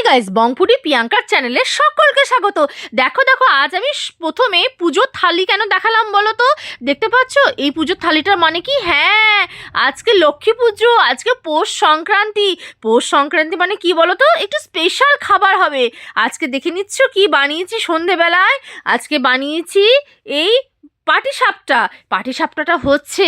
Guys, বংপুরি প্রিয়াঙ্কার চ্যানেলে সকলকে স্বাগত। দেখো দেখো, আজ আমি প্রথমে পুজোর থালি কেন দেখালাম বলো তো? দেখতে পাচ্ছ এই পুজোর থালিটার মানে কি? হ্যাঁ, আজকে লক্ষ্মী পুজো, আজকে পৌষ সংক্রান্তি। পৌষ সংক্রান্তি মানে কি বলো তো? একটু স্পেশাল খাবার হবে। আজকে দেখে নিচ্ছ কি বানিয়েছি সন্ধেবেলায়। আজকে বানিয়েছি এই পাটিসাপটা। পাটিসাপটাটা হচ্ছে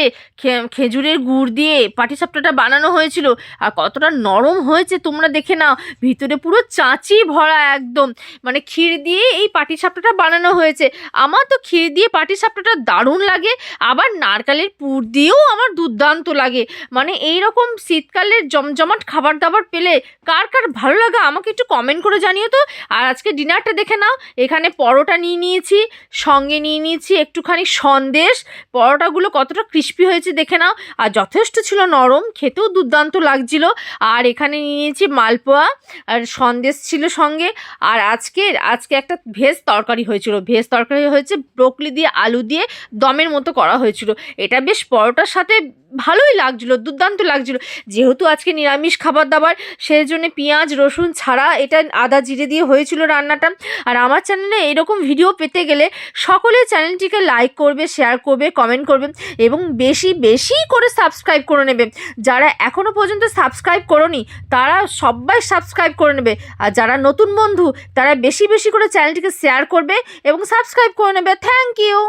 খেজুরের গুড় দিয়ে পাটিসাপটাটা বানানো হয়েছিল। আর কতটা নরম হয়েছে তোমরা দেখে নাও, ভিতরে পুরো চাঁচি ভরা একদম। মানে ক্ষীর দিয়ে এই পাটিসাপটাটা বানানো হয়েছে। আমার তো ক্ষীর দিয়ে পাটিসাপটাটা দারুণ লাগে, আবার নারকেলের পুর দিয়েও আমার দুর্দান্ত লাগে। মানে এই রকম শীতকালের জমজমাট খাবার দাবার পেলে কার কার ভালো লাগে আমাকে একটু কমেন্ট করে জানিও তো। আর আজকে ডিনারটা দেখে নাও, এখানে পরোটা নিয়ে নিয়েছি, সঙ্গে নিয়ে নিয়েছি একটুখানি সন্দেশ। পরোটাগুলো কতটা ক্রিস্পি হয়েছে দেখে নাও, আর যথেষ্ট ছিল নরম, খেতেও দুর্দান্ত লাগছিল। আর এখানে নিয়ে নিয়েছি মালপোয়া, আর সন্দেশ ছিল সঙ্গে। আর আজকে একটা ভেজ তরকারি হয়েছিল। ভেজ তরকারি হয়েছে ব্রোকলি দিয়ে আলু দিয়ে দমের মতো করা হয়েছিল। এটা বেশ পরোটার সাথে ভালোই লাগছিলো, দুর্দান্ত লাগছিলো। যেহেতু আজকে নিরামিষ খাবার দাবার, সেই জন্য পেঁয়াজ রসুন ছাড়া এটা আদা জিরে দিয়ে হয়েছিল রান্নাটা। আর আমার চ্যানেলে এরকম ভিডিও পেতে গেলে সকলে চ্যানেলটিকে লাইক করবে, শেয়ার করবে, কমেন্ট করবে এবং বেশি বেশি করে সাবস্ক্রাইব করে নেবে। যারা এখনও পর্যন্ত সাবস্ক্রাইব করোনি তারা সবাই সাবস্ক্রাইব করে নেবে। আর যারা নতুন বন্ধু তারা বেশি বেশি করে চ্যানেলটিকে শেয়ার করবে এবং সাবস্ক্রাইব করে নেবে। Thank you.